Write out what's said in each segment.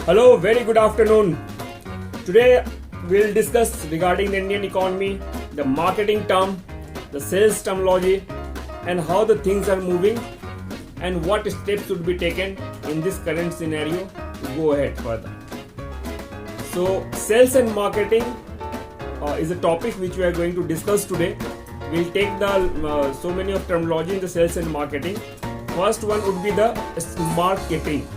Hello, very good afternoon. Today we'll discuss regarding the Indian economy, the marketing term, the sales terminology, and how the things are moving and what steps should be taken in this current scenario to go ahead further. So, sales and marketing is a topic which we are going to discuss today. We'll take the so many of terminology in the sales and marketing. First one would be the marketing.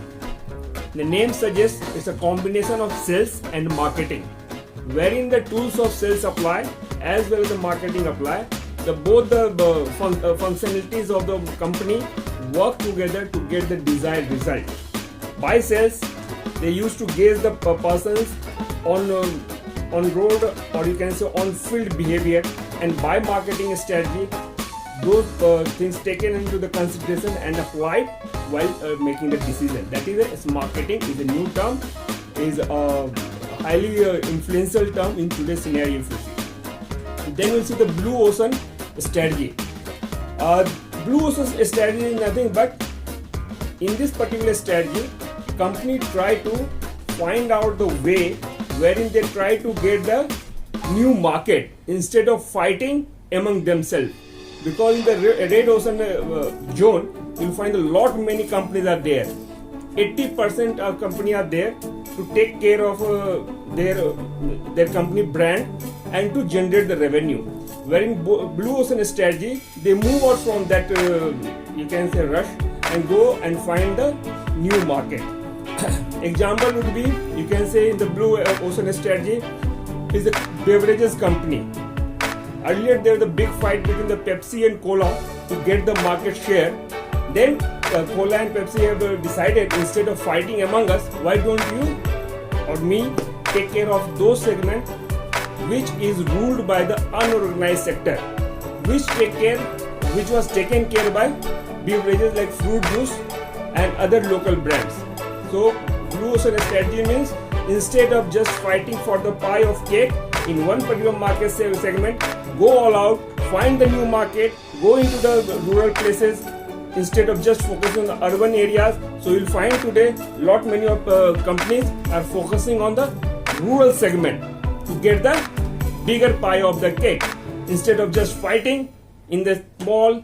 The name suggests it's a combination of sales and marketing, wherein the tools of sales apply as well as the marketing apply. Both the functionalities of the company work together to get the desired result. By sales, they used to gauge the persons on road, or you can say on field behavior, and by marketing strategy, those things taken into the consideration and applied while making the decision. That is marketing is a new term, is a highly influential term in today's scenario. If you see, then we'll see the blue ocean strategy. Blue ocean strategy is nothing but, in this particular strategy, company try to find out the way wherein they try to get the new market instead of fighting among themselves. Because in the red ocean zone, you'll find many companies are there. 80% of companies are there to take care of their company brand and to generate the revenue. Wherein blue ocean strategy, they move out from that you can say rush and go and find the new market. Example would be, you can say in the blue ocean strategy is a beverages company. Earlier there was a big fight between the Pepsi and Cola to get the market share. Then Cola and Pepsi have decided, instead of fighting among us, why don't you or me take care of those segments which is ruled by the unorganized sector, which was taken care by beverages like fruit juice and other local brands. So blue ocean strategy means, instead of just fighting for the pie of cake in one particular market segment, go all out, find the new market, go into the rural places instead of just focusing on the urban areas. So you'll find today many of companies are focusing on the rural segment to get the bigger pie of the cake instead of just fighting in the small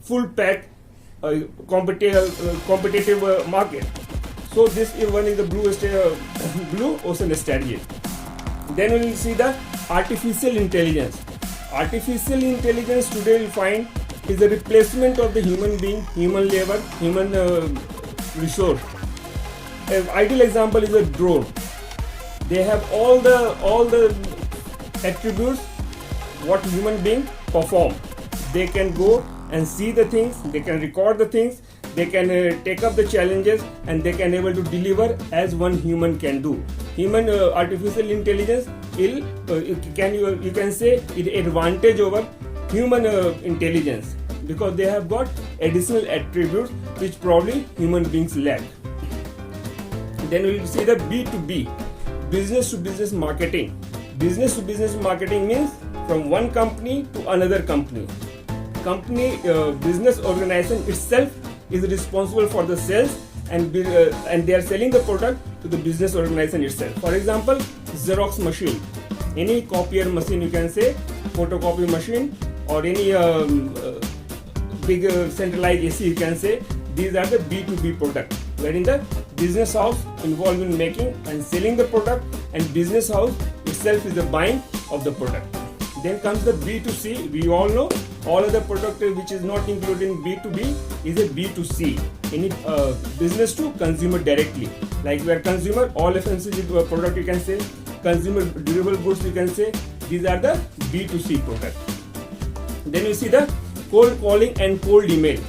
full pack competitive market. So this is one is the blue ocean strategy. Then we will see the artificial intelligence. Artificial intelligence today we find is the replacement of the human being, human labor, human resource. An ideal example is a drone. They have all the attributes what human being perform. They can go and see the things, they can record the things, they can take up the challenges, and they can able to deliver as one human can do. Human artificial intelligence you can say it advantage over human intelligence, because they have got additional attributes which probably human beings lack. Then we will see the B2B, business to business marketing. Business to business marketing means from one company to another company. Business organization itself is responsible for the sales, and they are selling the product to the business organization itself. For example, Xerox machine, any copier machine, you can say photocopy machine, or any big centralized AC, you can say. These are the B2B product, wherein the business house involved in making and selling the product, and business house itself is the buying of the product. Then comes the B2C. We all know all other product which is not included in B2B is a B2C. Any business to consumer directly. Like we are consumer, all FMCG product you can say, consumer durable goods you can say. These are the B2C product. Then you see the cold calling and cold email.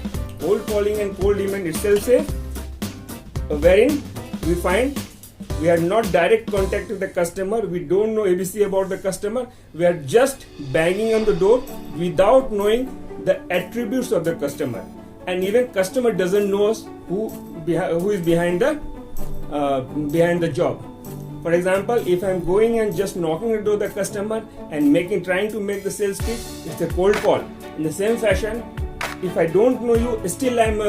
Cold calling and cold email itself say, wherein we find we are not direct contact with the customer, we don't know ABC about the customer, we are just banging on the door without knowing the attributes of the customer, and even customer doesn't know us who is behind the job. For example, if I'm going and just knocking the door of the customer and trying to make the sales pitch, it's a cold call. In the same fashion, if I don't know you, still I'm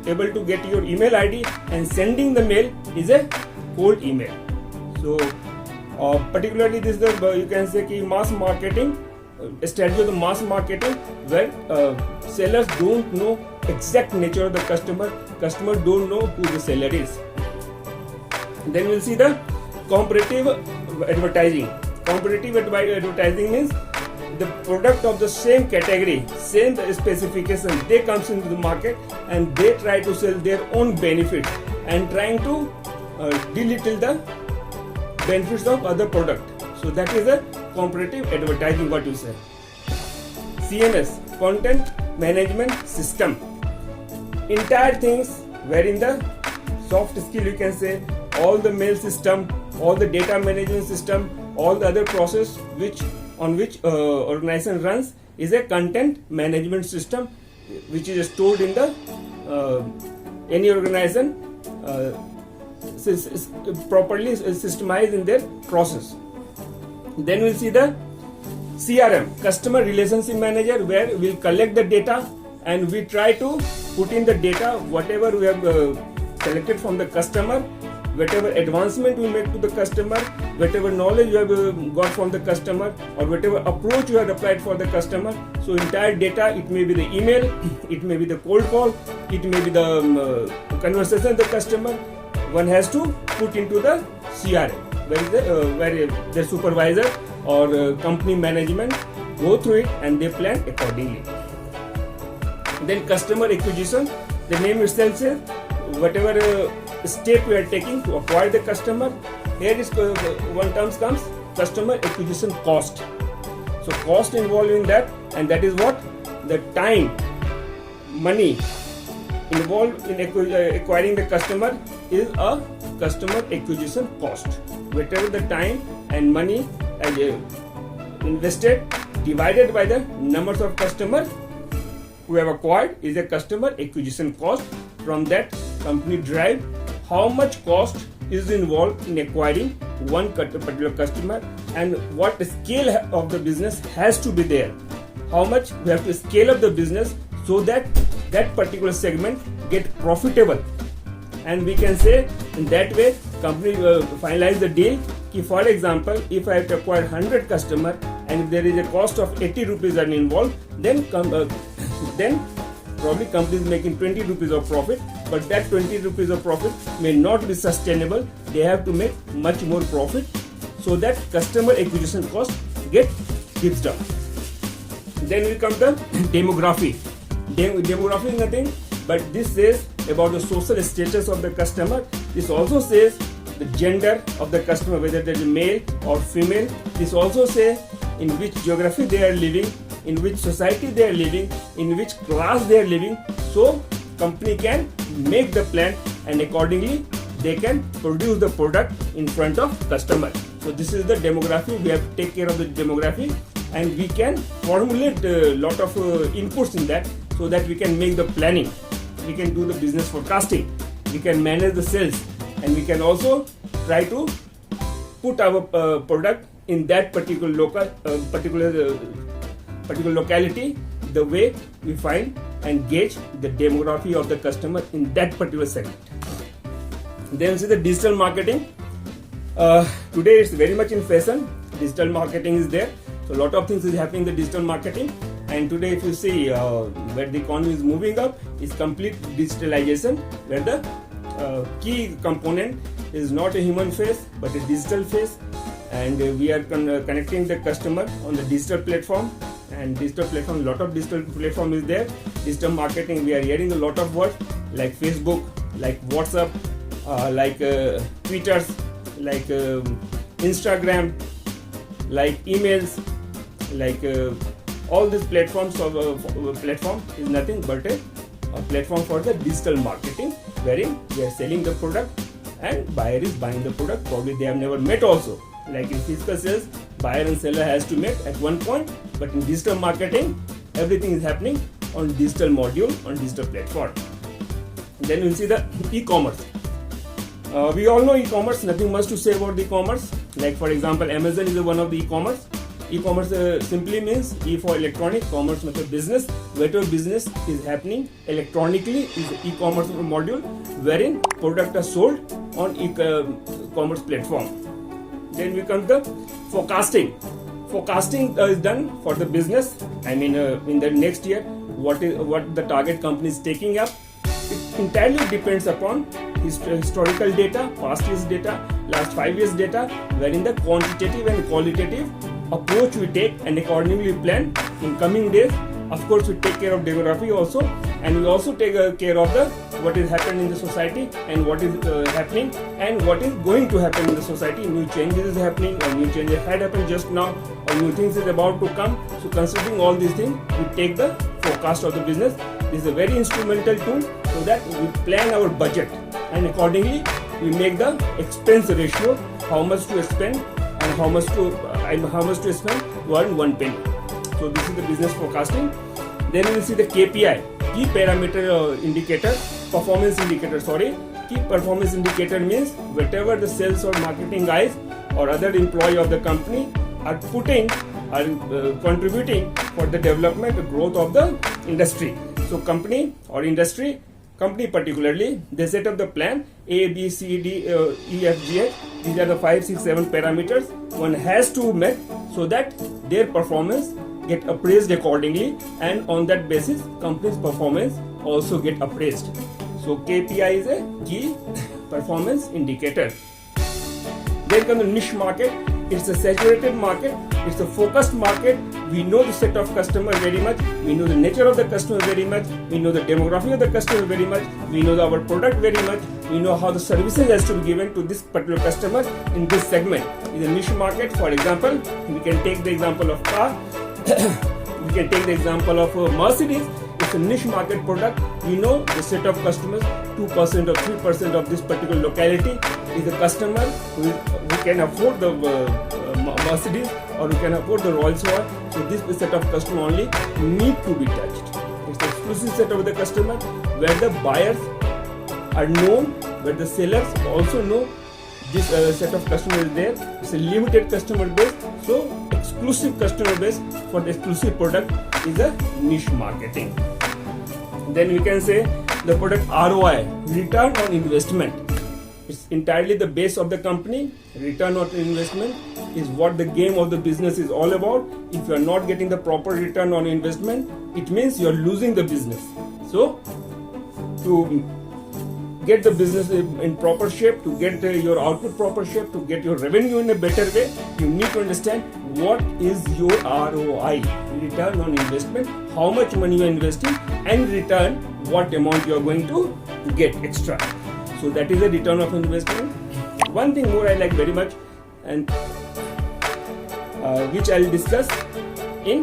able to get your email ID and sending the mail is a cold email. So particularly this is the you can say ki mass marketing strategy of the mass marketing, where sellers don't know exact nature of the customer don't know who the seller is. Then we'll see the comparative advertising. Comparative advertising means the product of the same category, same specification, they comes into the market and they try to sell their own benefits and trying to belittle the benefits of other product. So that is a comparative advertising, what you say. CMS, content management system. Entire things wherein the soft skill, you can say, all the mail system, all the data management system, all the other process on which organization runs is a content management system, which is stored in the any organization properly systemized in their process. Then we'll see the CRM, customer relationship manager, where we'll collect the data and we try to put in the data whatever we have collected from the customer, whatever advancement we make to the customer, whatever knowledge you have got from the customer, or whatever approach you have applied for the customer. So entire data, it may be the email, it may be the cold call, it may be the conversation with the customer, one has to put into the CRM, where the supervisor or company management go through it and they plan accordingly. Then customer acquisition, the name itself says whatever step we are taking to acquire the customer. Here is one term comes customer acquisition cost. So cost involved in that, and that is what the time, money involved in acquiring the customer is a customer acquisition cost. Whatever the time and money invested divided by the numbers of customers who have acquired is a customer acquisition cost. From that, company drive how much cost is involved in acquiring one particular customer and what scale of the business has to be there. How much we have to scale up the business so that that particular segment get profitable. And we can say in that way company finalize the deal. For example, if I have to acquire 100 customers and if there is a cost of 80 rupees are involved, then probably company is making 20 rupees of profit, but that 20 rupees of profit may not be sustainable. They have to make much more profit so that customer acquisition cost keeps down. Then we come to demography. Demography is nothing but this says about the social status of the customer. This also says the gender of the customer, whether there is male or female. This also says in which geography they are living, in which society they are living, in which class they are living. So company can make the plan and accordingly they can produce the product in front of customer. So this is the demography. We have to take care of the demography and we can formulate a lot of inputs in that so that we can make the planning. We can do the business forecasting. We can manage the sales and we can also try to put our product in that particular locality, the way we find and gauge the demography of the customer in that particular segment. Then see the digital marketing. Today it's very much in fashion. Digital marketing is there. So a lot of things is happening in the digital marketing. And today if you see where the economy is moving up is complete digitalization, where the key component is not a human face but a digital face, and we are connecting the customer on the digital platform. And digital platform, lot of digital platform is there. Digital marketing, we are hearing a lot of words like Facebook, like WhatsApp, like Twitters, like Instagram, like emails, like all these platforms of platform is nothing but a platform for the digital marketing, wherein we are selling the product and buyer is buying the product. Probably they have never met also. Like in physical sales, buyer and seller has to meet at one point, but in digital marketing, everything is happening on digital module, on digital platform. Then we'll see the e-commerce. We all know e-commerce, nothing much to say about the e-commerce. Like for example, Amazon is one of the e-commerce. E-commerce simply means E for electronic, commerce means business. Whatever business is happening electronically is the e-commerce module, wherein products are sold on commerce platform. Then we come to forecasting. Forecasting is done for the business. In the next year, what the target company is taking up. It entirely depends upon historical data, past year's data, last 5 years data, wherein the quantitative and qualitative approach we take and accordingly plan in coming days. Of course, we take care of demography also, and we also take care of what is happening in the society and what is happening and what is going to happen in the society. New changes is happening, or new changes had happened just now, or new things is about to come. So considering all these things, we take the forecast of the business. This is a very instrumental tool so that we plan our budget, and accordingly we make the expense ratio, how much to spend and how much to spend to earn 1 penny. So this is the business forecasting. Then we will see the KPI, key parameter indicator, performance indicator. Key performance indicator means whatever the sales or marketing guys or other employee of the company are contributing for the development and growth of the industry. So company or industry, company particularly, they set up the plan A, B, C, D, E, F, G, H. These are the 5, 6, 7 parameters one has to meet so that their performance get appraised accordingly, and on that basis company's performance also get appraised. So KPI is a key performance indicator. Then comes the niche market. It's a saturated market, it's a focused market. We know the set of customer very much, we know the nature of the customer very much, we know the demography of the customer very much, we know our product very much, we know how the services has to be given to this particular customer in this segment. In the niche market, for example, we can take the example of car. We can take the example of Mercedes. It's a niche market product. We know the set of customers, 2% or 3% of this particular locality is a customer who can afford the Mercedes or who can afford the Rolls-Royce. So this set of customer only need to be touched. It's an exclusive set of the customer where the buyers are known, where the sellers also know this set of customer is there. It's a limited customer base, so exclusive customer base for the exclusive product is a niche marketing. Then we can say the product ROI, return on investment. It's entirely the base of the company. Return on investment is what the game of the business is all about. If you are not getting the proper return on investment, it means you are losing the business. So to get the business in proper shape, to get your output proper shape, to get your revenue in a better way, you need to understand what is your ROI, return on investment, how much money you are investing, and return what amount you are going to get extra. So that is a return of investment. One thing more I like very much, and which I will discuss in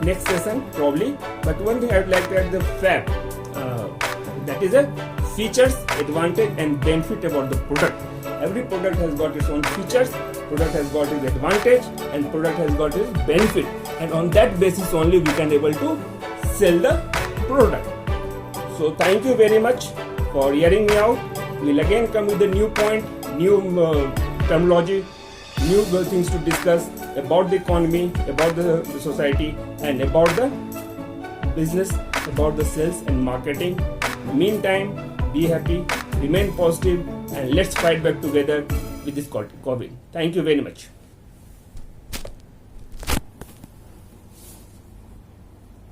next session probably, but one thing I would like to add, the FAB, that is a features, advantage and benefit about the product. Every product has got its own features, product has got its advantage, and product has got its benefit, and on that basis only we can able to sell the product. So thank you very much for hearing me out. We will again come with a new point, new terminology, new things to discuss about the economy, about the society, and about the business, about the sales and marketing. Meantime, be happy, remain positive, and let's fight back together with this COVID. Thank you very much.